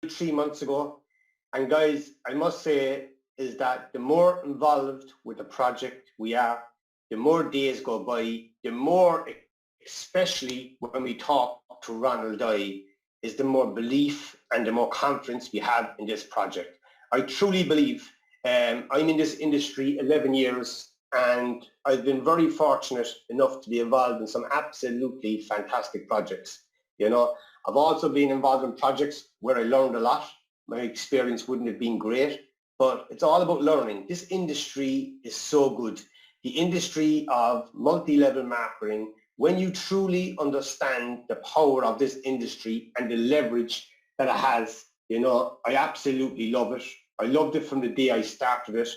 3 months ago. And guys, I must say is that the more involved with the project we are, the more days go by, the more, especially when we talk to Ronald Dye, is the more belief and the more confidence we have in this project. I truly believe, I'm in this industry 11 years and I've been very fortunate enough to be involved in some absolutely fantastic projects. You know, I've also been involved in projects where I learned a lot. My experience wouldn't have been great, but it's all about learning. This industry is so good. The industry of multi-level marketing, when you truly understand the power of this industry and the leverage that it has, you know, I absolutely love it. I loved it from the day I started it,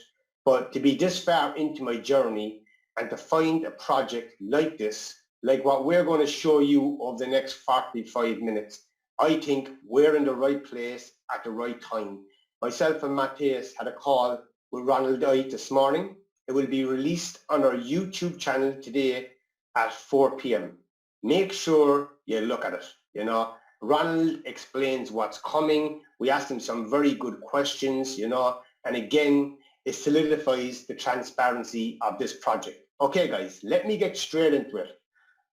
but to be this far into my journey and to find a project like this, like what we're going to show you over the next 45 minutes, I think we're in the right place at the right time. Myself and Matthias had a call with Ronald Dye this morning. It will be released on our YouTube channel today at 4 p.m. Make sure you look at it. You know, Ronald explains what's coming. We asked him some very good questions, you know, and again, it solidifies the transparency of this project. Okay, guys, let me get straight into it.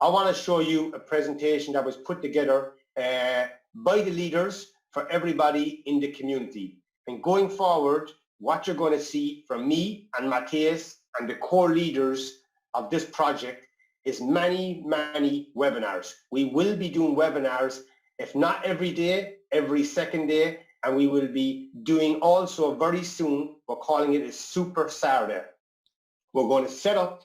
I want to show you a presentation that was put together by the leaders for everybody in the community. And going forward, what you're going to see from me and Matthias and the core leaders of this project is many, many webinars. We will be doing webinars, if not every day, every second day, and we will be doing also very soon, we're calling it a Super Saturday. We're going to set up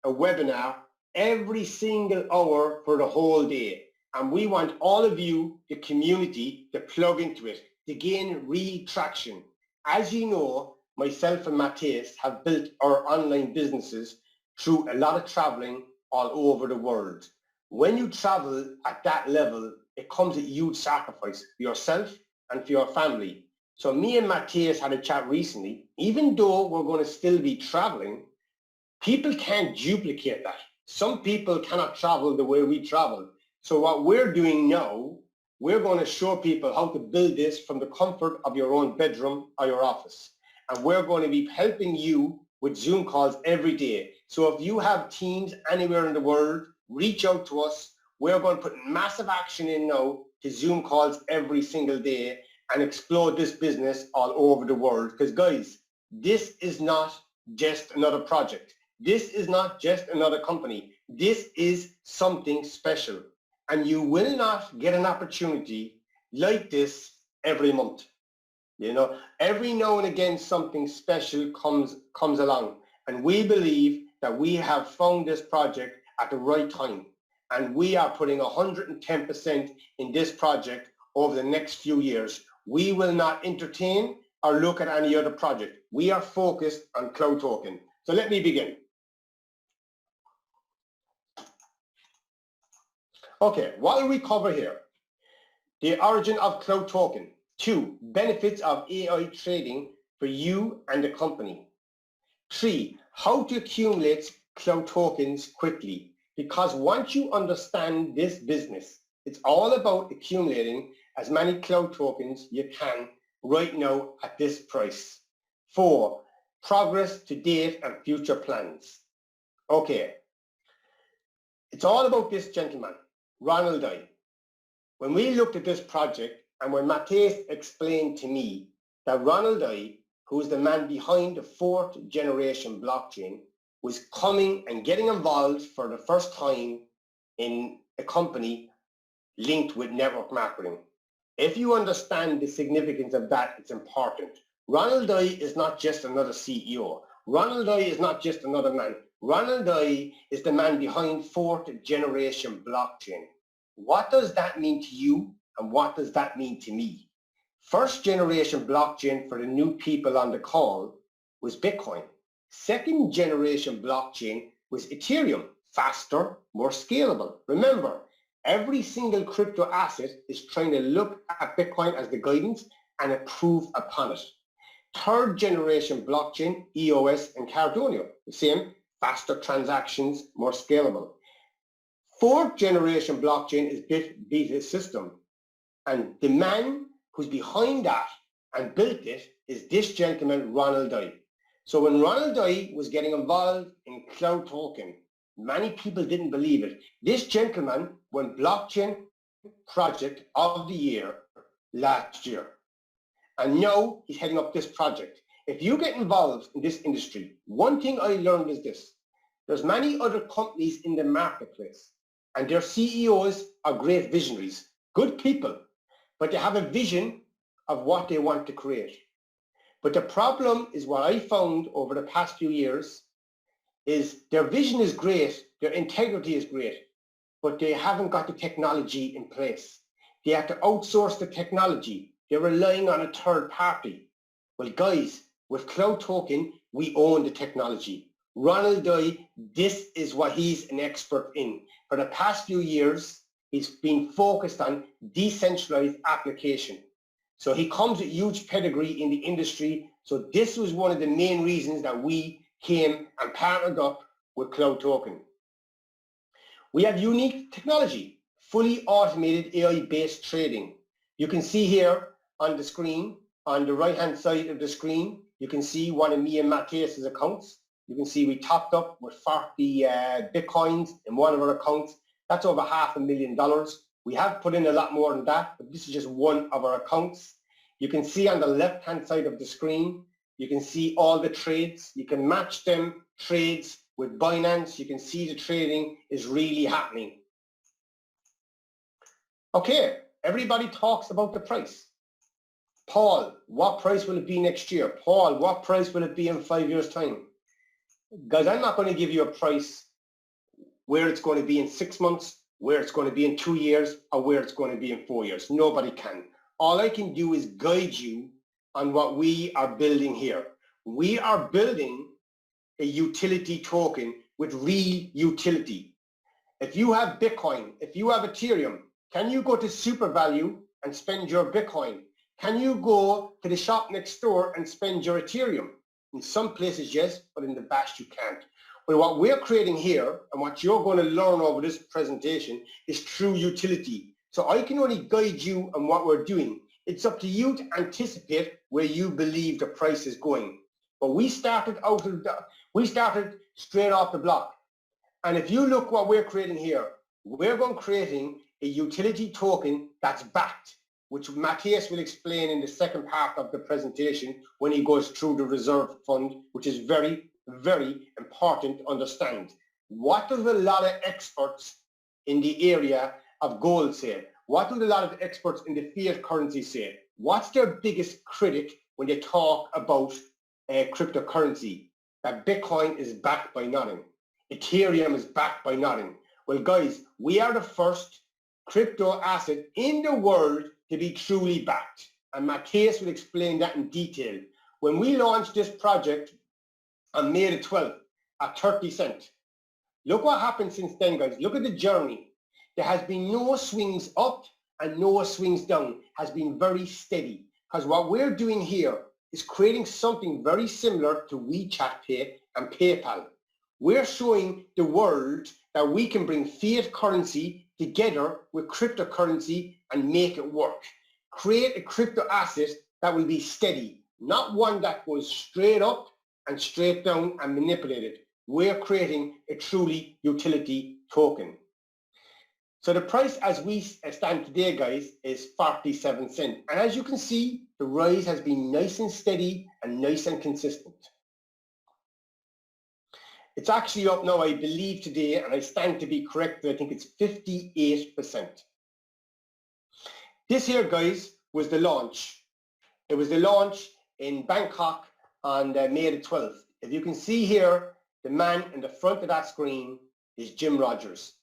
a webinar every single hour for the whole day. And we want all of you, the community, to plug into it, to gain real traction. As you know, myself and Matthias have built our online businesses through a lot of traveling all over the world. When you travel at that level, it comes at huge sacrifice for yourself and for your family. So me and Matthias had a chat recently. Even though we're going to still be traveling, people can't duplicate that. Some people cannot travel the way we travel. So what we're doing now, we're going to show people how to build this from the comfort of your own bedroom or your office. And we're going to be helping you with Zoom calls every day. So if you have teams anywhere in the world, reach out to us. We're going to put massive action in now to Zoom calls every single day and explode this business all over the world. Because guys, this is not just another project. This is not just another company. This is something special. And you will not get an opportunity like this every month. You know, every now and again, something special comes along. And we believe that we have found this project at the right time. And we are putting 110% in this project over the next few years. We will not entertain or look at any other project. We are focused on Cloud Token. So let me begin. Okay, what will we cover here? The origin of Cloud Token. 2, benefits of AI trading for you and the company. 3, how to accumulate Cloud Tokens quickly. Because once you understand this business, it's all about accumulating as many Cloud Tokens you can right now at this price. 4, progress to date and future plans. Okay, it's all about this gentleman, Ronald Dye. When we looked at this project and when Matthias explained to me that Ronald Dye, who is the man behind the 4th generation blockchain, was coming and getting involved for the first time in a company linked with network marketing. If you understand the significance of that, it's important. Ronald Dye is not just another CEO. Ronald Dye is not just another man. Ronald Dye is the man behind 4th generation blockchain. What does that mean to you and what does that mean to me? 1st generation blockchain, for the new people on the call, was Bitcoin. 2nd generation blockchain was Ethereum, faster, more scalable. Remember, every single crypto asset is trying to look at Bitcoin as the guidance and improve upon it. 3rd generation blockchain, EOS and Cardano, the same, faster transactions, more scalable. 4th generation blockchain is Bit System. And the man who's behind that and built it is this gentleman, Ronald Dye. So when Ronald Dye was getting involved in cloud token, many people didn't believe it. This gentleman won Blockchain Project of the Year last year. And now he's heading up this project. If you get involved in this industry, one thing I learned is this. There's many other companies in the marketplace and their CEOs are great visionaries, good people, but they have a vision of what they want to create. But the problem is what I found over the past few years is their vision is great, their integrity is great, but they haven't got the technology in place. They have to outsource the technology. They're relying on a third party. Well, guys, with Cloud Token, we own the technology. Ronald Dye, this is what he's an expert in. For the past few years, he's been focused on decentralized application. So he comes with huge pedigree in the industry. So this was one of the main reasons that we came and partnered up with Cloud Token. We have unique technology, fully automated AI-based trading. You can see here on the screen, on the right-hand side of the screen, you can see one of me and Matthias's accounts. You can see we topped up with 40 Bitcoins in one of our accounts. That's over $500,000. We have put in a lot more than that, but this is just one of our accounts. You can see on the left-hand side of the screen, you can see all the trades. You can match them trades with Binance. You can see the trading is really happening. Okay, everybody talks about the price. Paul, what price will it be next year? Paul, what price will it be in 5 years' time? Guys, I'm not going to give you a price where it's going to be in 6 months, where it's going to be in 2 years, or where it's going to be in 4 years. Nobody can. All I can do is guide you on what we are building here. We are building a utility token with real utility. If you have Bitcoin, if you have Ethereum, can you go to SuperValue and spend your Bitcoin? Can you go to the shop next door and spend your Ethereum? In some places, yes, but in the vast you can't. But what we're creating here and what you're going to learn over this presentation is true utility. So I can only guide you on what we're doing. It's up to you to anticipate where you believe the price is going. But we started straight off the block. And if you look what we're creating here, we're going creating a utility token that's backed, which Matthias will explain in the second part of the presentation when he goes through the reserve fund, which is very, very important to understand. What do a lot of experts in the area of gold say? What do a lot of experts in the fiat currency say? What's their biggest critic when they talk about cryptocurrency? That Bitcoin is backed by nothing. Ethereum is backed by nothing. Well, guys, we are the first crypto asset in the world to be truly backed. And Matthias will explain that in detail. When we launched this project on May the 12th at 30 cents, look what happened since then, guys. Look at the journey. There has been no swings up and no swings down. Has been very steady. Because what we're doing here is creating something very similar to WeChat Pay and PayPal. We're showing the world that we can bring fiat currency together with cryptocurrency and make it work. Create a crypto asset that will be steady, not one that goes straight up and straight down and manipulated. We're creating a truly utility token. So the price as we stand today, guys, is 47 cents. And as you can see, the rise has been nice and steady and nice and consistent. It's actually up now, I believe today, and I stand to be corrected, I think it's 58%. This here, guys, was the launch. It was the launch in Bangkok on May the 12th. If you can see here, the man in the front of that screen is Jim Rogers.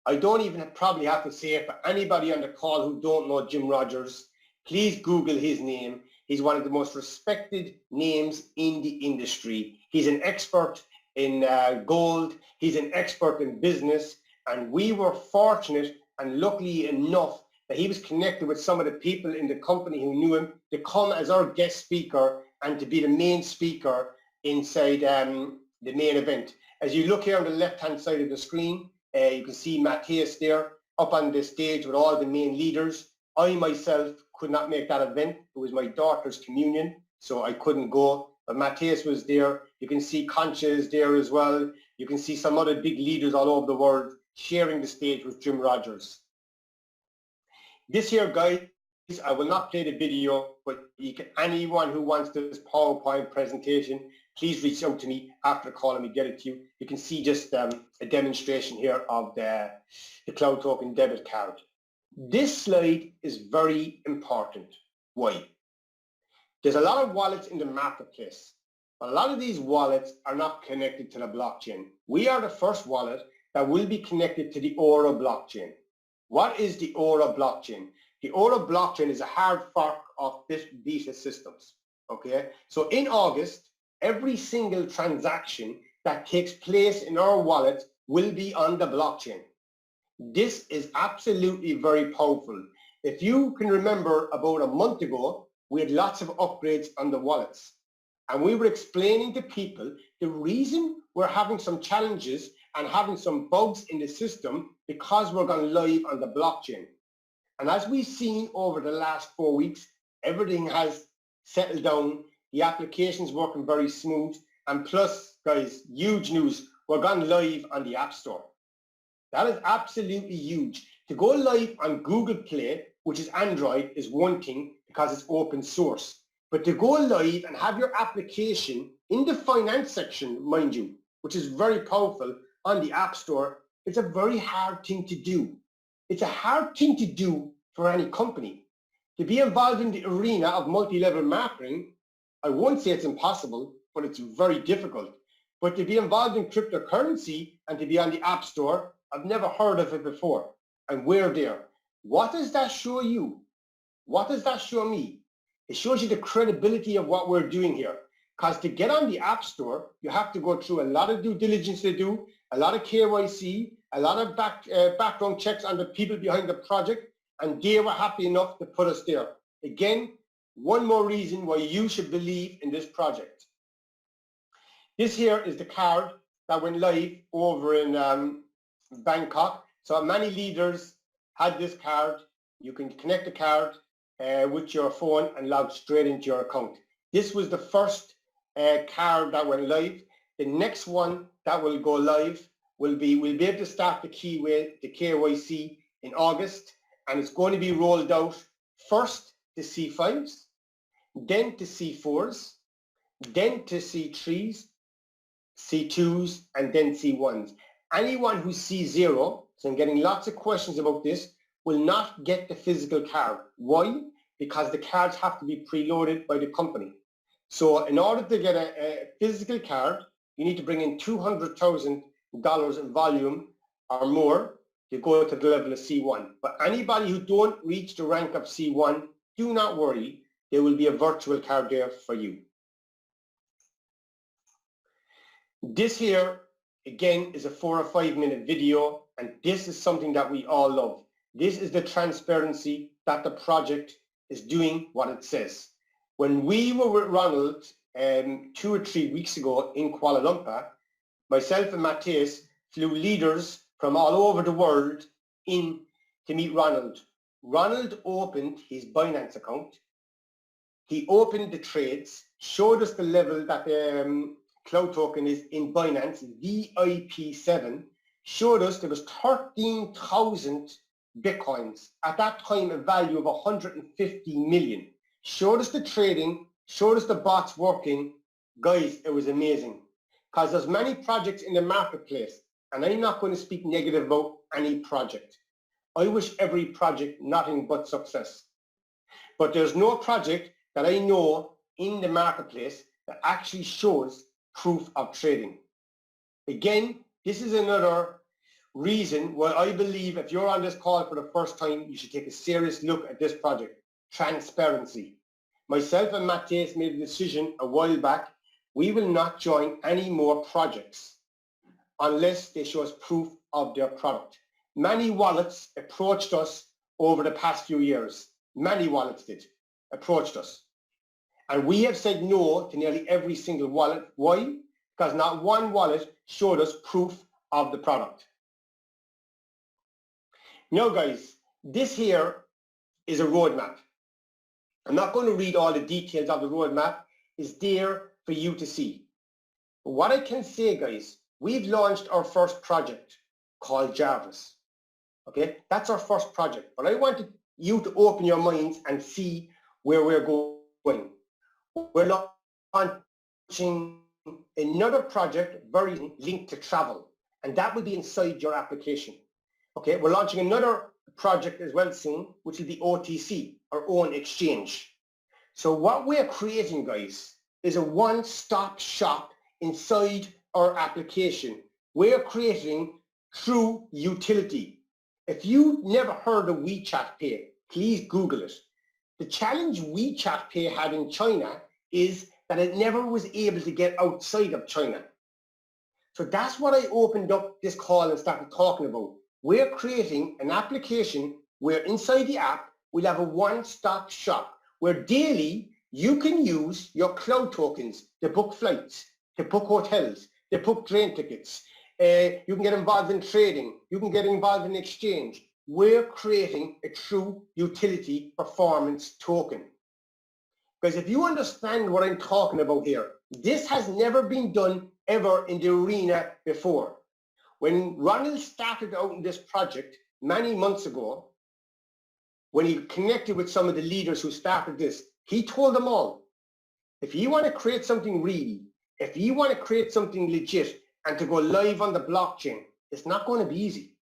I don't even probably have to say it for anybody on the call who don't know Jim Rogers. Please Google his name. He's one of the most respected names in the industry. He's an expert in gold. He's an expert in business. And we were fortunate and luckily enough that he was connected with some of the people in the company who knew him to come as our guest speaker and to be the main speaker inside the main event. As you look here on the left-hand side of the screen, you can see Matthias there up on the stage with all the main leaders. I myself could not make that event. It was my daughter's communion, so I couldn't go. But Matthias was there. You can see Concha is there as well. You can see some other big leaders all over the world sharing the stage with Jim Rogers. This here, guys, I will not play the video, but anyone who wants this PowerPoint presentation, please reach out to me after the call and we get it to you. You can see just a demonstration here of the Cloud Token debit card. This slide is very important. Why? There's a lot of wallets in the marketplace, but a lot of these wallets are not connected to the blockchain. We are the first wallet that will be connected to the Aura blockchain. What is the Aura blockchain? The Aura blockchain is a hard fork of this Visa systems. Okay, so in August, every single transaction that takes place in our wallet will be on the blockchain. This is absolutely very powerful. If you can remember, about a month ago, we had lots of upgrades on the wallets. And we were explaining to people the reason we're having some challenges and having some bugs in the system because we're going live on the blockchain. And as we've seen over the last 4 weeks, everything has settled down. The application's working very smooth. And plus, guys, huge news, we're going live on the App Store. That is absolutely huge. To go live on Google Play, which is Android, is one thing because it's open source. But to go live and have your application in the finance section, mind you, which is very powerful on the App Store, it's a very hard thing to do. It's a hard thing to do for any company. To be involved in the arena of multi-level marketing, I won't say it's impossible, but it's very difficult. But to be involved in cryptocurrency and to be on the App Store, I've never heard of it before. And we're there. What does that show you? What does that show me? It shows you the credibility of what we're doing here. Because to get on the App Store, you have to go through a lot of due diligence to do, a lot of KYC, a lot of background checks on the people behind the project, and they were happy enough to put us there. Again, one more reason why you should believe in this project. This here is the card that went live over in Bangkok. So many leaders had this card. You can connect the card with your phone and log straight into your account. This was the first card that went live. The next one that will go live will be, we'll be able to start the KYC in August, and it's going to be rolled out first to C5s, then to C4s, then to C3s, C2s, and then C1s. Anyone who's C0, so I'm getting lots of questions about this, will not get the physical card. Why? Because the cards have to be preloaded by the company. So in order to get a physical card, you need to bring in $200,000 in volume or more to go to the level of C1. But anybody who don't reach the rank of C1, do not worry, there will be a virtual card there for you. This here, again, is a 4 or 5 minute video, and this is something that we all love. This is the transparency that the project is doing what it says. When we were with Ronald 2 or 3 weeks ago in Kuala Lumpur, myself and Matthias flew leaders from all over the world in to meet Ronald. Ronald opened his Binance account. He opened the trades, showed us the level that the Cloud Token is in Binance, VIP7, showed us there was 13,000 Bitcoins. At that time, a value of 150 million. Showed us the trading, showed us the bots working. Guys, it was amazing. Because there's many projects in the marketplace, and I'm not going to speak negative about any project. I wish every project nothing but success. But there's no project that I know in the marketplace that actually shows proof of trading. Again, this is another reason why I believe if you're on this call for the first time, you should take a serious look at this project. Transparency. Myself and Matthias made a decision a while back. We will not join any more projects unless they show us proof of their product. Many wallets approached us over the past few years. Many wallets approached us. And we have said no to nearly every single wallet. Why? Because not one wallet showed us proof of the product. Now guys, this here is a roadmap. I'm not going to read all the details of the roadmap. It's there for you to see. But what I can say, guys, we've launched our first project called Jarvis. Okay, that's our first project. But I wanted you to open your minds and see where we're going. We're launching another project very linked to travel, and that will be inside your application. Okay, we're launching another project as well soon, which is the OTC, our own exchange. So what we're creating, guys, is a one-stop shop inside our application. We're creating true utility. If you've never heard of WeChat Pay, please Google it. The challenge WeChat Pay had in China is that it never was able to get outside of China. So that's what I opened up this call and started talking about. We're creating an application where inside the app, we'll have a one-stop shop where daily you can use your cloud tokens to book flights, to book hotels, to book train tickets. You can get involved in trading. You can get involved in exchange. We're creating a true utility performance token. Because if you understand what I'm talking about here, this has never been done ever in the arena before. When Ronald started out in this project many months ago, when he connected with some of the leaders who started this, he told them all, if you want to create something real, if you want to create something legit and to go live on the blockchain, it's not going to be easy.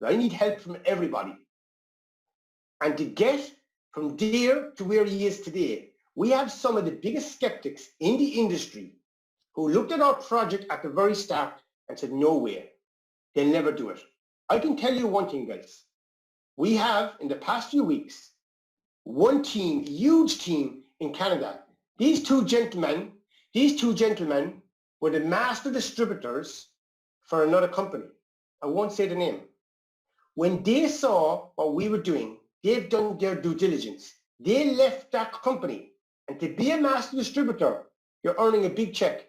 I need help from everybody. And to get from there to where he is today, we have some of the biggest skeptics in the industry who looked at our project at the very start and said, no way, they'll never do it. I can tell you one thing, guys. We have, in the past few weeks, one team, huge team in Canada. These two gentlemen were the master distributors for another company. I won't say the name. When they saw what we were doing, they've done their due diligence. They left that company. And to be a master distributor, you're earning a big check.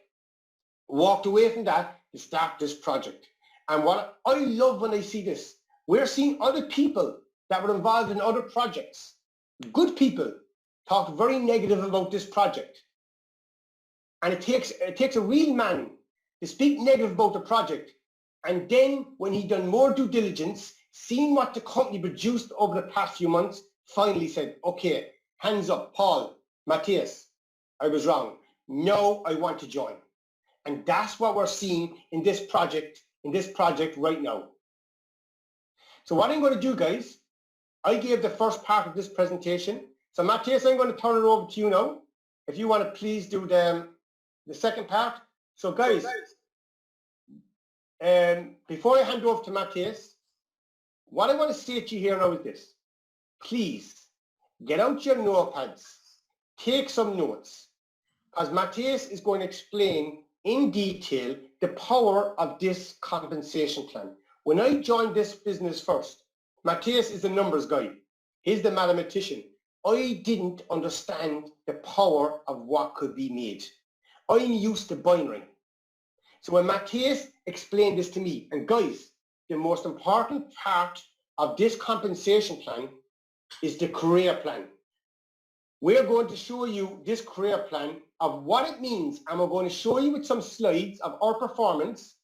Walked away from that to start this project. And what I love when I see this, we're seeing other people that were involved in other projects, good people, talk very negative about this project. And it takes a real man to speak negative about the project. And then when he done more due diligence, seen what the company produced over the past few months, finally said, okay, hands up, Paul, Matthias, I was wrong. No, I want to join. And that's what we're seeing in this project right now. So what I'm going to do, guys, I gave the first part of this presentation. So Matthias, I'm going to turn it over to you now. If you want to please do the second part. So guys, before I hand over to Matthias, what I want to say to you here now is this. Please get out your notepads, take some notes, because Matthias is going to explain in detail the power of this compensation plan. When I joined this business first, Matthias is the numbers guy. He's the mathematician. I didn't understand the power of what could be made. I'm used to binary. So when Matthias explained this to me, and guys, the most important part of this compensation plan is the career plan. We're going to show you this career plan of what it means, and we're going to show you with some slides of our performance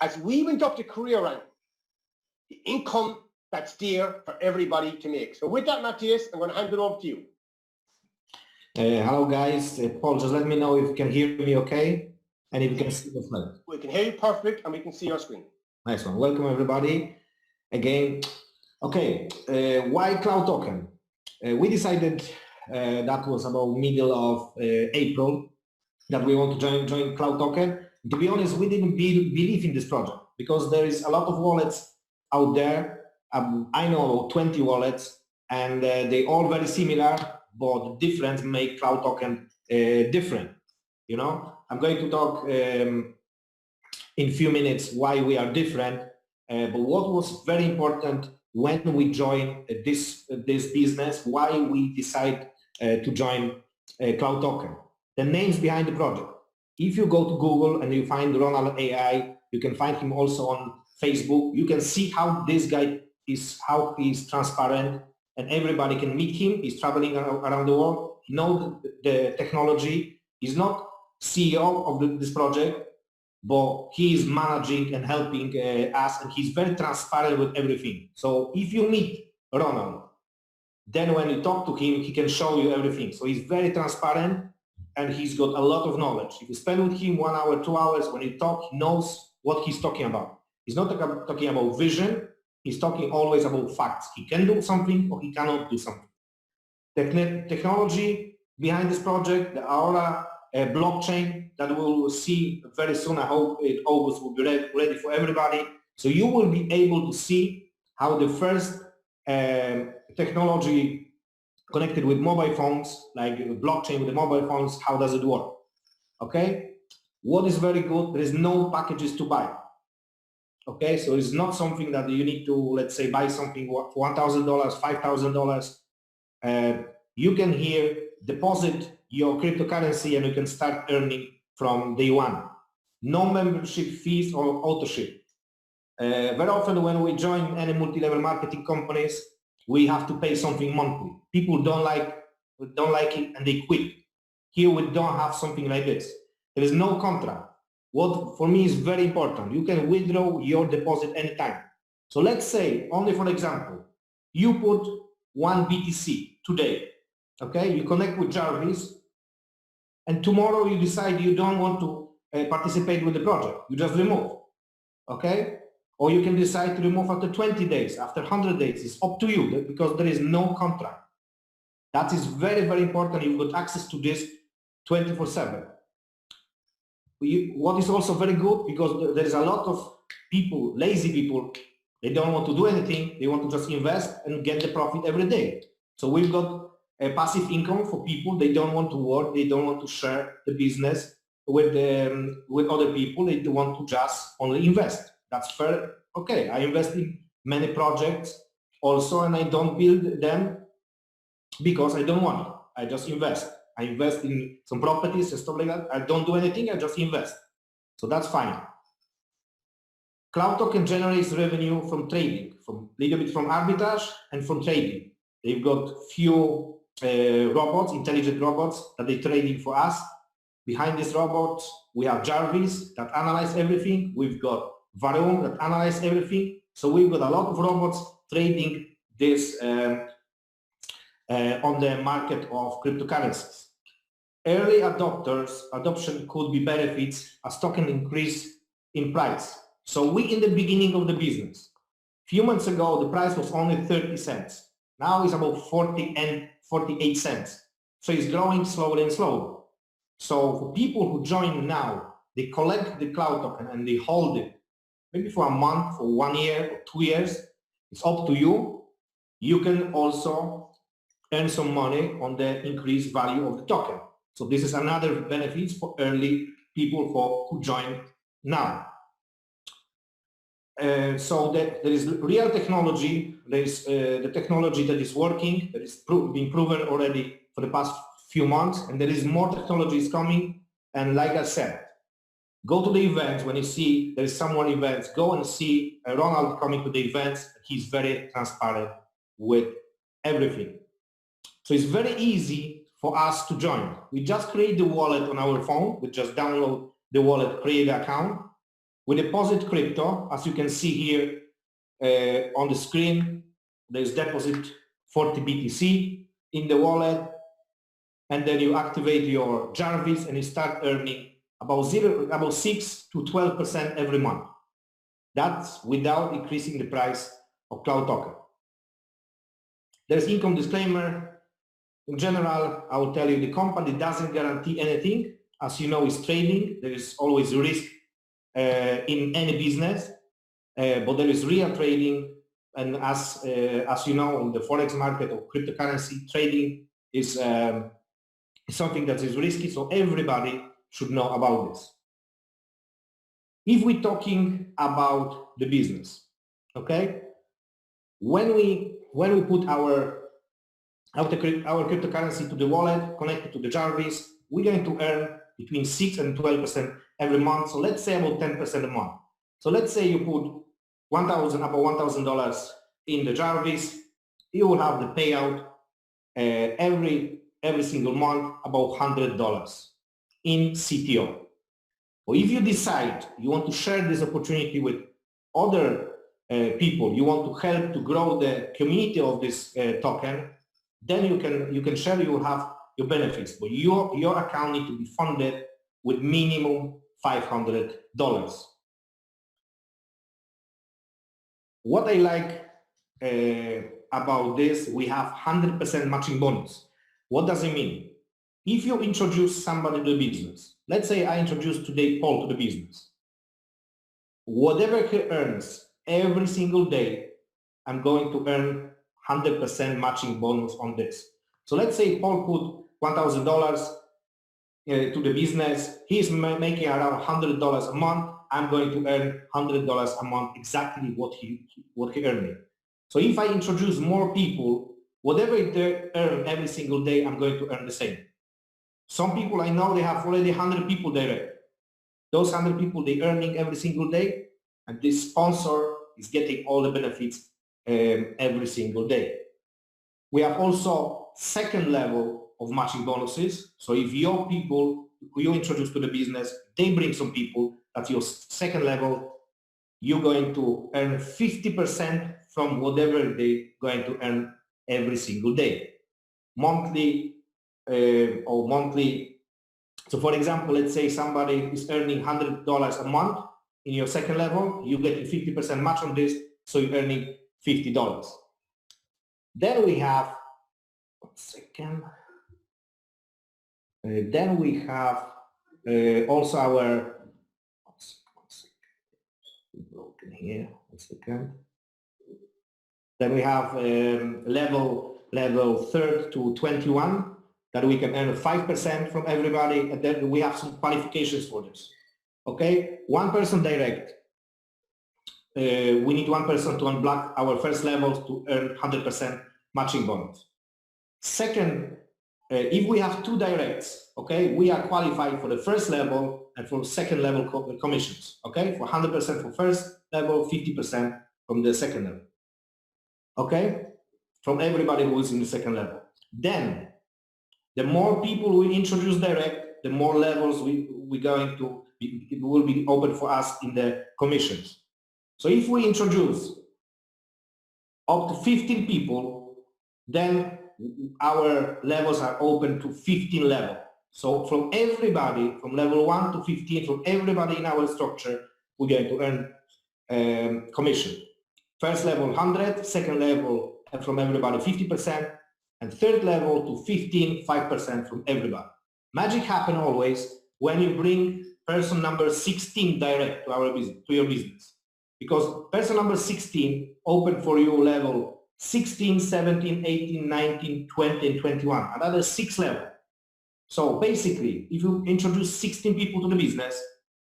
as we went up the career rank, the income that's there for everybody to make. So with that, Matthias, I'm going to hand it over to you. Hello guys, Paul, just let me know if you can hear me okay and if you can see the slide. We can hear you perfect and we can see your screen. Nice one. Welcome everybody again. Okay, why cloud token? We decided that was about middle of April that we want to join cloud token. To be honest, we didn't believe in this project because there is a lot of wallets out there. I know about 20 wallets and they all very similar, but the difference make cloud token different. You know, I'm going to talk in a few minutes why we are different. But what was very important when we joined this business, why we decide to join cloud token. The names behind the project. If you go to Google and you find Ronald AI, you can find him also on Facebook. You can see how this guy is, how he is transparent. and everybody can meet him. He's traveling around the world. He knows the technology. He's not CEO of this project, but he is managing and helping us, and he's very transparent with everything. So if you meet Ronald, then when you talk to him, he can show you everything. So he's very transparent, and he's got a lot of knowledge. If you spend with him 1 hour, 2 hours, when you talk, he knows what he's talking about. He's not talking about vision. He's talking always about facts. He can do something or he cannot do something. Technology behind this project, the Aura blockchain that we will see very soon. I hope in August will be ready for everybody. So you will be able to see how the first technology connected with mobile phones, like blockchain with the mobile phones, how does it work? Okay, what is very good, there is no packages to buy. Okay, so it's not something that you need to, let's say, buy something for $1,000, $5,000. You can here deposit your cryptocurrency and you can start earning from day one. No membership fees or auto ship. Very often when we join any multi-level marketing companies, we have to pay something monthly. People don't like it and they quit. Here we don't have something like this. There is no contract. What for me is very important, you can withdraw your deposit anytime. So let's say, only for example, you put 1 BTC today, okay? You connect with Jarvis, and tomorrow you decide you don't want to participate with the project. You just remove, okay? Or you can decide to remove after 20 days, after 100 days. It's up to you because there is no contract. That is very, very important. You've got access to this 24/7. What is also very good, because there is a lot of people, lazy people, they don't want to do anything. They want to just invest and get the profit every day. So we've got a passive income for people. They don't want to work. They don't want to share the business with other people. They want to just only invest. That's fair. Okay, I invest in many projects also, and I don't build them because I don't want it. I just invest. I invest in some properties and stuff like that. I don't do anything, I just invest. So that's fine. Cloud Token generates revenue from trading, from a little bit from arbitrage and from trading. They've got few robots, intelligent robots that they're trading for us. Behind these robots, we have Jarvis that analyze everything. We've got Varun that analyze everything. So we've got a lot of robots trading this on the market of cryptocurrencies. Early adoption could be benefits as token increase in price. So we in the beginning of the business, a few months ago, the price was only 30 cents. Now it's about 40 and 48 cents. So it's growing slowly and slowly. So for people who join now, they collect the cloud token and they hold it, maybe for a month, for 1 year or 2 years. It's up to you. You can also earn some money on the increased value of the token. So this is another benefit for early people who join now. So there is real technology. There is the technology that is working, that is being proven already for the past few months, and there is more technologies coming. And like I said, go to the events. When you see there is someone events, go and see Ronald coming to the events. He's very transparent with everything. So it's very easy for us to join. We just create the wallet on our phone. We just download the wallet, create the account. We deposit crypto. As you can see here on the screen, there's deposit 40 BTC in the wallet. And then you activate your Jarvis and you start earning about 6 to 12% every month. That's without increasing the price of Cloud Token. There's income disclaimer. In general, I will tell you the company doesn't guarantee anything. As you know, it's trading. There is always risk in any business, but there is real trading. And as you know, in the Forex market or cryptocurrency, trading is something that is risky, so everybody should know about this. If we're talking about the business, okay, when we put our cryptocurrency to the wallet, connected to the Jarvis, we're going to earn between 6 and 12% every month. So let's say about 10% a month. So let's say you put about $1,000 in the Jarvis, you will have the payout every single month about $100 in CTO. Or if you decide you want to share this opportunity with other people, you want to help to grow the community of this token, then you can share, you will have your benefits, but your account needs to be funded with minimum $500. What I like about this, we have 100% matching bonus. What does it mean? If you introduce somebody to the business, let's say I introduce today Paul to the business, whatever he earns every single day, I'm going to earn 100% matching bonus on this. So let's say Paul put $1,000 to the business, he's making around $100 a month, I'm going to earn $100 a month, exactly what he earning. So if I introduce more people, whatever they earn every single day, I'm going to earn the same. Some people I know, they have already 100 people direct. Those 100 people, they earning every single day, and this sponsor is getting all the benefits every single day. We have also second level of matching bonuses. So if your people who you introduce to the business, they bring some people, at your second level, you're going to earn 50% from whatever they're going to earn every single day. Monthly or monthly. So for example, let's say somebody is earning $100 a month in your second level, you get a 50% match on this, so you're earning $50. Then we have, one second. Then we have also our, one second, broken here, 1 second. Then we have level 3rd to 21 that we can earn 5% from everybody, and then we have some qualifications for this. Okay, one person direct. We need one person to unblock our first levels to earn 100% matching bonus. Second, if we have two directs, okay, we are qualified for the first level and for second level commissions, okay, for 100% for first level, 50% from the second level, okay, from everybody who is in the second level. Then, the more people we introduce direct, the more levels we're going to, it will be open for us in the commissions. So if we introduce up to 15 people, then our levels are open to 15 level. So from everybody, from level 1 to 15, from everybody in our structure, we're going to earn commission. First level 100, second level, and from everybody 50%, and third level to 15, 5% from everybody. Magic happen always when you bring person number 16 direct to our business, to your business. Because person number 16 open for you level 16, 17, 18, 19, 20, and 21, another 6 level. So basically, if you introduce 16 people to the business,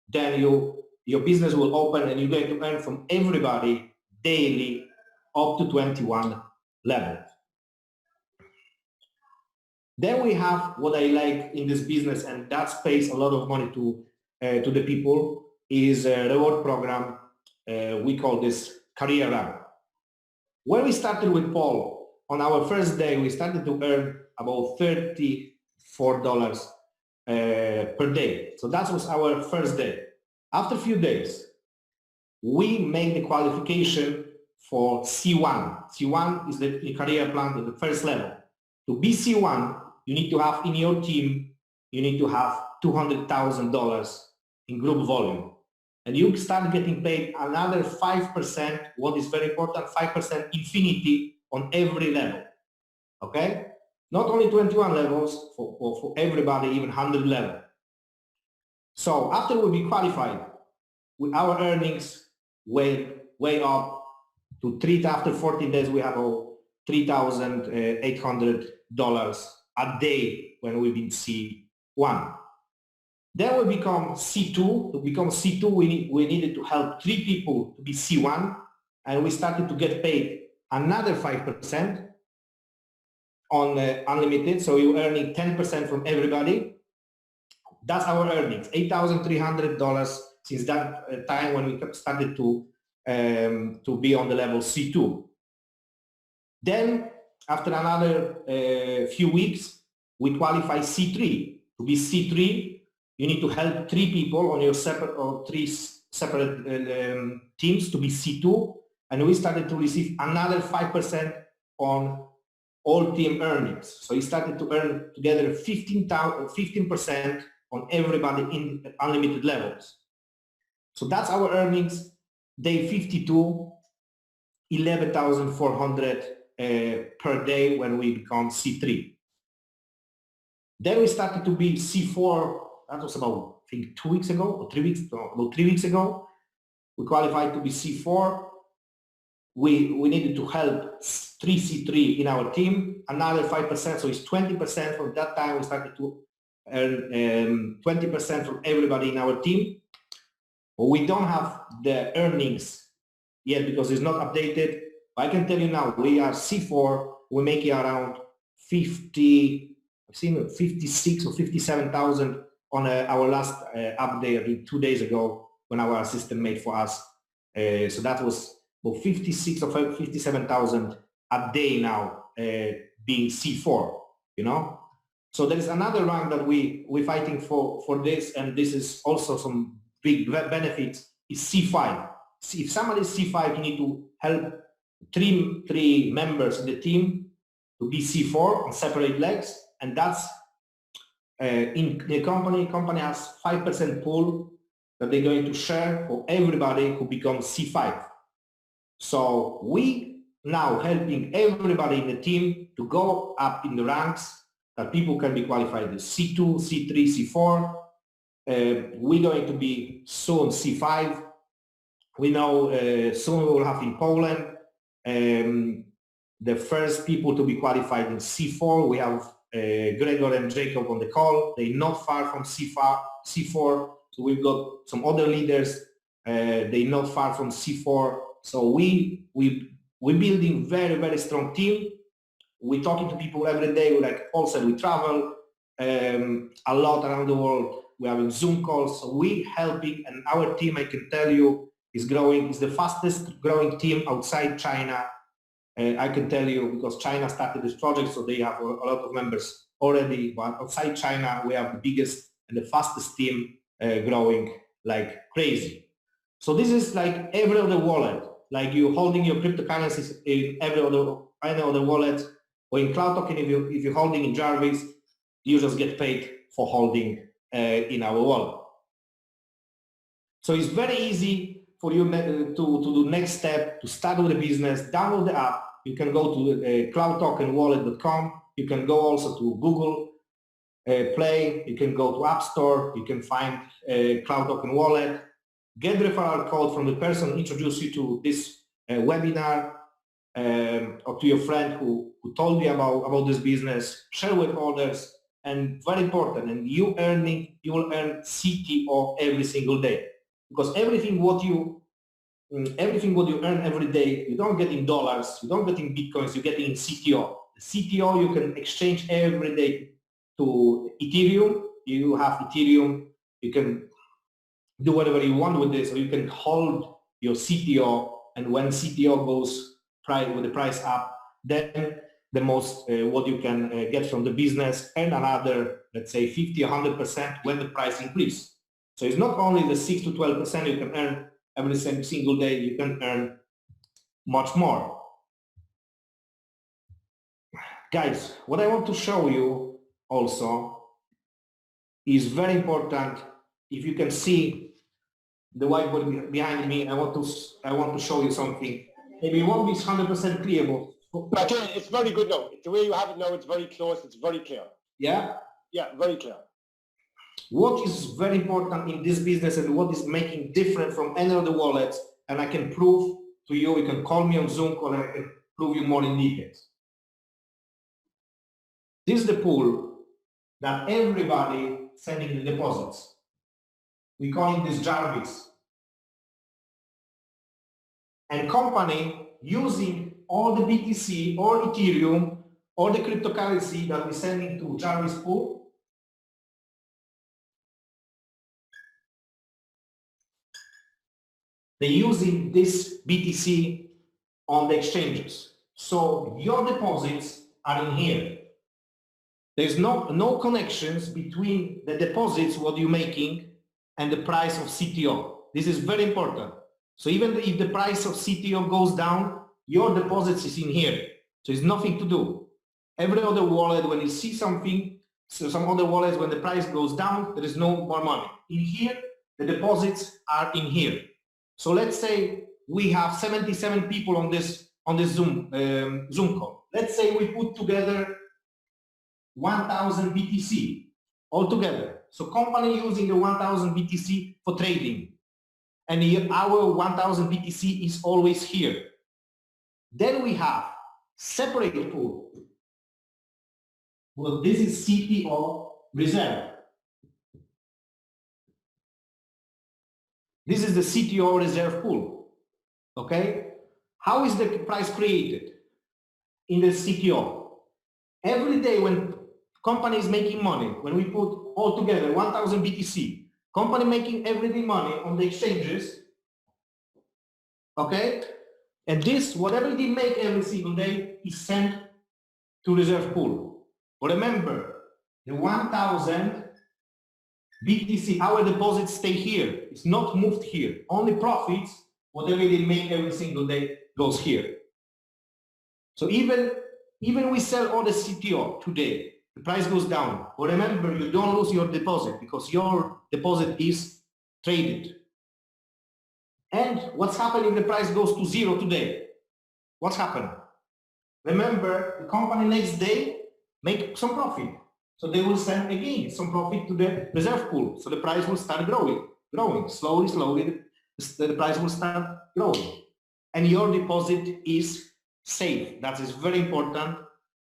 then your business will open and you're going to earn from everybody daily up to 21 levels. Then we have what I like in this business, and that pays a lot of money to the people, is a reward program. We call this Career Run. When we started with Paul, on our first day, we started to earn about $34 per day. So that was our first day. After a few days, we made the qualification for C1. C1 is the career plan at the first level. To be C1, you need to have in your team, you need to have $200,000 in group volume. And you start getting paid another 5%, what is very important, 5% infinity on every level, okay? Not only 21 levels, for everybody, even 100 level. So after we be qualified, with our earnings way up to after 14 days, we have $3,800 a day when we've been C1. Then we become C2. To become C2, we needed to help 3 people to be C1, and we started to get paid another 5% on unlimited. So you're earning 10% from everybody. That's our earnings, $8,300 since that time when we started to be on the level C2. Then after another few weeks, we qualify C3. To be C3, you need to help 3 people on your separate or 3 separate teams to be C2, and we started to receive another 5% on all team earnings. So we started to earn together 15% on everybody in unlimited levels. So that's our earnings, day 52, 11,400 per day when we become C3. Then we started to be C4. That was about, I think, 2 weeks ago or 3 weeks, no, about 3 weeks ago. We qualified to be C4. We needed to help 3 C3 in our team, another 5%, so it's 20%. From that time, we started to earn 20% from everybody in our team. But we don't have the earnings yet because it's not updated. I can tell you now, we are C4, we're making around 50, I've seen 56 or 57,000 on our last update, I think 2 days ago, when our assistant made for us. So that was about 56 or 57,000 a day now being C4, you know? So there is another rank that we're fighting for this, and this is also some big benefits, is C5. If somebody is C5, you need to help three members in the team to be C4 on separate legs, and that's in the company has 5% pool that they're going to share for everybody who becomes C5. So we now helping everybody in the team to go up in the ranks, that people can be qualified as C2, C3, C4. We're going to be soon C5. We know soon we will have in Poland the first people to be qualified in C4. We have Gregor and Jacob on the call. They're not far from C4. So we've got some other leaders. They're not far from C4. So we're building very, very strong team. We're talking to people every day. Like Paul said, we travel a lot around the world. We're having Zoom calls. So we're helping, and our team, I can tell you, is growing. It's the fastest growing team outside China. I can tell you because China started this project, so they have a lot of members already. But outside China, we have the biggest and the fastest team growing like crazy. So this is like every other wallet, like you holding your cryptocurrencies in every other wallet, or in Cloud Token, if you're holding in Jarvis, you just get paid for holding in our wallet. So it's very easy for you to do next step, to start with the business, download the app. You can go to cloudtokenwallet.com. You can go also to Google Play. You can go to App Store. You can find Cloud Token Wallet. Get the referral code from the person who introduced you to this webinar, or to your friend who told you about this business. Share with others. And very important, and you will earn CTO every single day. Because everything what you earn every day, you don't get in dollars, you don't get in bitcoins, you get in CTO. The CTO you can exchange every day to Ethereum. You have Ethereum, you can do whatever you want with this, or you can hold your CTO, and when CTO goes with the price up, then the most what you can get from the business, and another, let's say 50, 100% when the price increase. So it's not only the 6 to 12% you can earn every single day, you can earn much more. Guys, what I want to show you also is very important. If you can see the whiteboard behind me, I want to show you something. Maybe it won't be 100% clear, but it's very good now. The way you have it now, it's very close, it's very clear. Yeah? Yeah, very clear. What is very important in this business and what is making different from any other wallets, and I can prove to you, you can call me on Zoom call and I can prove you more in details. This is the pool that everybody sending the deposits. We call it this Jarvis. And company using all the BTC or Ethereum or the cryptocurrency that we're sending to Jarvis pool, they're using this BTC on the exchanges. So your deposits are in here. There's no connections between the deposits, what you're making, and the price of CTO. This is very important. So even if the price of CTO goes down, your deposits is in here. So it's nothing to do. Every other wallet, when you see something, so some other wallets, when the price goes down, there is no more money. In here, the deposits are in here. So let's say we have 77 people on this Zoom call. Let's say we put together 1,000 BTC altogether. So company using the 1,000 BTC for trading. And our 1,000 BTC is always here. Then we have separate pool. Well, this is CTO reserve. This is the CTO reserve pool. Okay? How is the price created in the CTO? Every day when company is making money, when we put all together 1,000 BTC, company making everyday money on the exchanges, okay? And this, whatever they make every single day, is sent to reserve pool. But remember, the 1,000 BTC, our deposits stay here. It's not moved here. Only profits, whatever they make every single day, goes here. So even we sell all the CTO today, the price goes down. But remember, you don't lose your deposit because your deposit is traded. And what's happening if the price goes to zero today? What's happened? Remember, the company next day make some profit. So they will send again some profit to the reserve pool. So the price will start growing. Slowly, the price will start growing. And your deposit is safe. That is very important.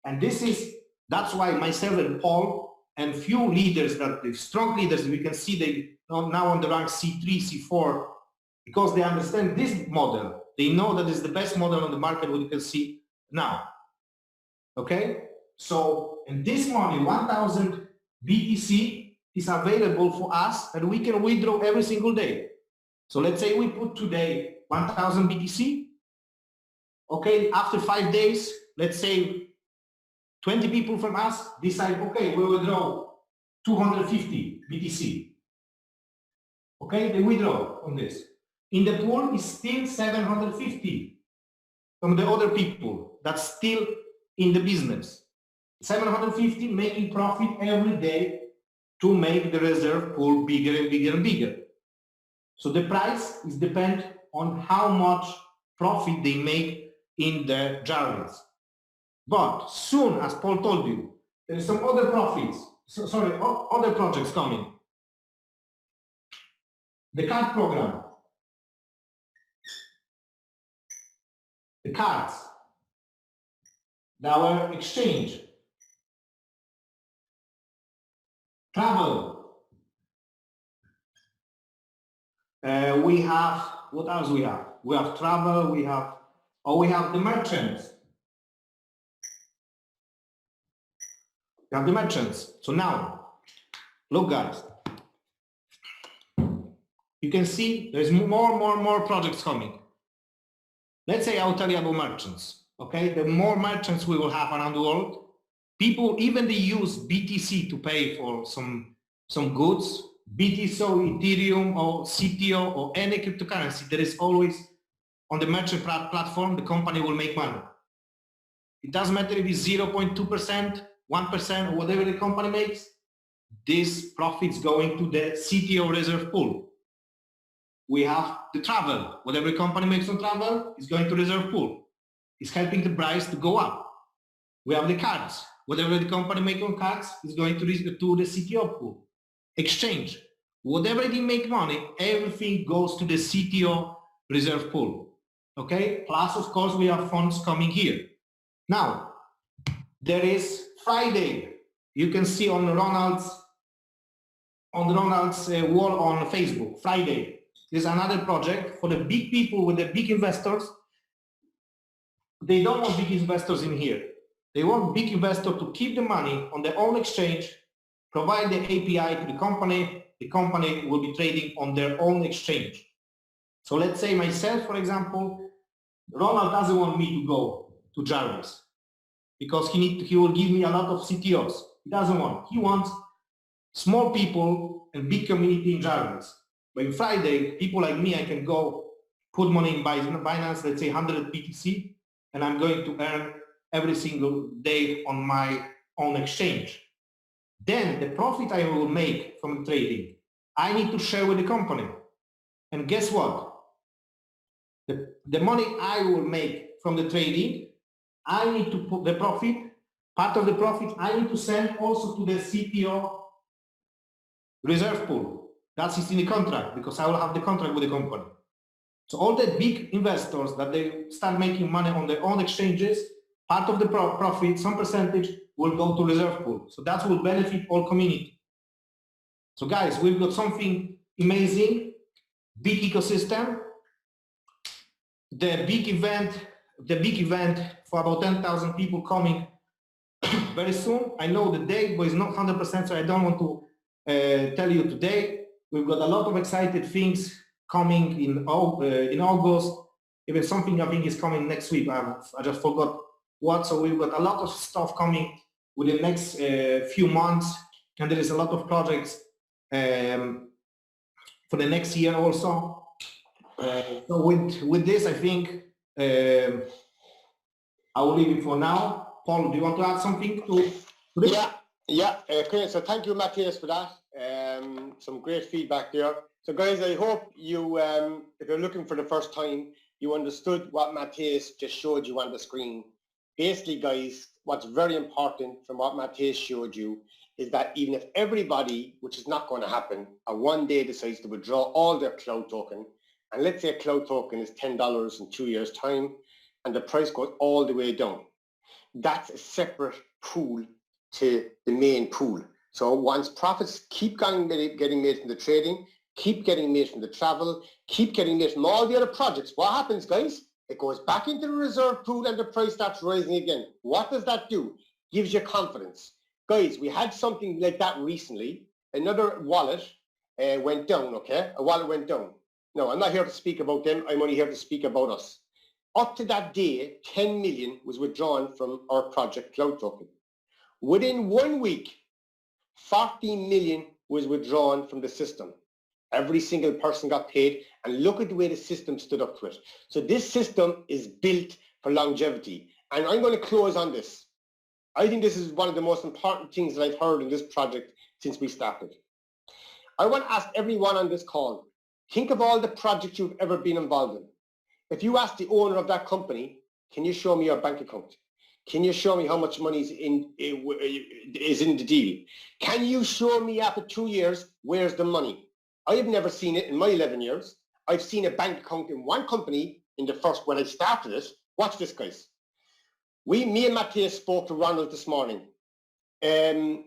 And that's why myself and Paul and few leaders, that the strong leaders, we can see they now on the rank C3, C4, because they understand this model. They know that is the best model on the market, what you can see now. Okay? So, and this money, 1,000 BTC, is available for us and we can withdraw every single day. So let's say we put today 1,000 BTC. Okay, after 5 days, let's say 20 people from us decide, okay, we withdraw 250 BTC. Okay, they withdraw on this. In the pool is still 750 from the other people that's still in the business. 750 making profit every day to make the reserve pool bigger and bigger and bigger. So the price is depend on how much profit they make in the jars. But soon, as Paul told you, there is some other profits, other projects coming. The card program, the cards, our exchange, travel. We have, what else we have? We have travel, we have the merchants. We have the merchants. So now, look guys, you can see there's more projects coming. Let's say I'll tell you about merchants, okay? The more merchants we will have around the world, people, even they use BTC to pay for some goods, BTC, Ethereum, or CTO, or any cryptocurrency, there is always, on the merchant platform, the company will make money. It doesn't matter if it's 0.2%, 1%, or whatever the company makes, this profit's going to the CTO reserve pool. We have the travel. Whatever company makes on travel is going to reserve pool. It's helping the price to go up. We have the cards. Whatever the company makes on cards is going to the CTO pool. Exchange. Whatever they make money, everything goes to the CTO reserve pool. Okay? Plus, of course, we have funds coming here. Now, there is Friday. You can see on Ronald's wall on Facebook, Friday. There's another project for the big people with the big investors. They don't want big investors in here. They want big investors to keep the money on their own exchange, provide the API to the company will be trading on their own exchange. So let's say myself, for example, Ronald doesn't want me to go to Jarvis because he will give me a lot of CTOs. He doesn't want. He wants small people and big community in Jarvis. But on Friday, people like me, I can go put money in Binance, let's say 100 BTC, and I'm going to earn every single day on my own exchange. Then the profit I will make from trading, I need to share with the company. And guess what? The money I will make from the trading, I need to put the profit, part of the profit, I need to send also to the CTO reserve pool. That's in the contract because I will have the contract with the company. So all the big investors that they start making money on their own exchanges, part of the profit, some percentage will go to reserve pool. So that will benefit all community. So guys, we've got something amazing, big ecosystem. The big event for about 10,000 people coming very soon. I know the date, but it's not 100%, so I don't want to tell you today. We've got a lot of excited things coming in August. Even something I think is coming next week. I just forgot what. So we've got a lot of stuff coming within the next few months, and there is a lot of projects for the next year also. So with this, I think I will leave it for now. Paul, do you want to add something to this? Yeah. Okay. So thank you, Matthias, for that. Some great feedback there. So guys, I hope you, if you're looking for the first time, you understood what Matthias just showed you on the screen. Basically, guys, what's very important from what Matthias showed you is that even if everybody, which is not going to happen, one day decides to withdraw all their cloud token, and let's say a cloud token is $10 in 2 years' time, and the price goes all the way down, that's a separate pool to the main pool. So once profits keep getting made from the trading, keep getting made from the travel, keep getting made from all the other projects, what happens, guys? It goes back into the reserve pool and the price starts rising again. What does that do? Gives you confidence. Guys, we had something like that recently. Another wallet went down, okay? A wallet went down. No, I'm not here to speak about them. I'm only here to speak about us. Up to that day, 10 million was withdrawn from our project cloud token. Within 1 week, 14 million was withdrawn from the system. Every single person got paid, and look at the way the system stood up to it. So this system is built for longevity. And I'm going to close on this. I think this is one of the most important things that I've heard in this project since we started. I want to ask everyone on this call, think of all the projects you've ever been involved in. If you ask the owner of that company, can you show me your bank account? Can you show me how much money is in the deal? Can you show me after 2 years, where's the money? I have never seen it in my 11 years. I've seen a bank account in one company when I started it. Watch this, guys. Me and Matthias spoke to Ronald this morning. I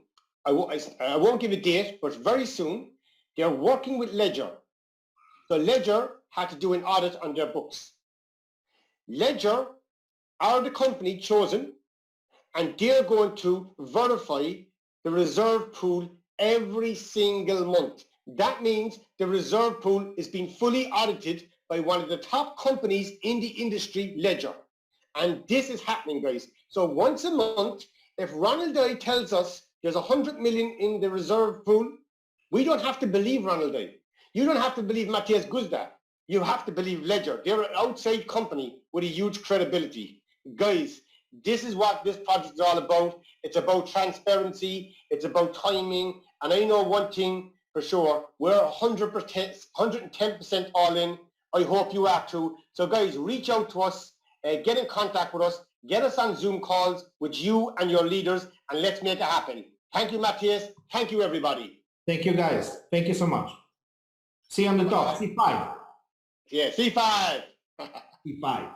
won't give a date, but very soon, they're working with Ledger. So Ledger had to do an audit on their books. Ledger are the company chosen, and they're going to verify the reserve pool every single month. That means the reserve pool is being fully audited by one of the top companies in the industry, Ledger. And this is happening, guys. So once a month, if Ronald I tells us there's 100 million in the reserve pool, we don't have to believe Ronald I. You don't have to believe Matthias Guzda. You have to believe Ledger. They're an outside company with a huge credibility. Guys, this is what this project is all about. It's about transparency. It's about timing. And I know one thing for sure, we're 110% all in. I hope you are too. So guys, reach out to us, get in contact with us, get us on Zoom calls with you and your leaders, and let's make it happen. Thank you, Matthias. Thank you, everybody. Thank you, guys. Thank you so much. See you on the top. C5. Yeah, C5. C5.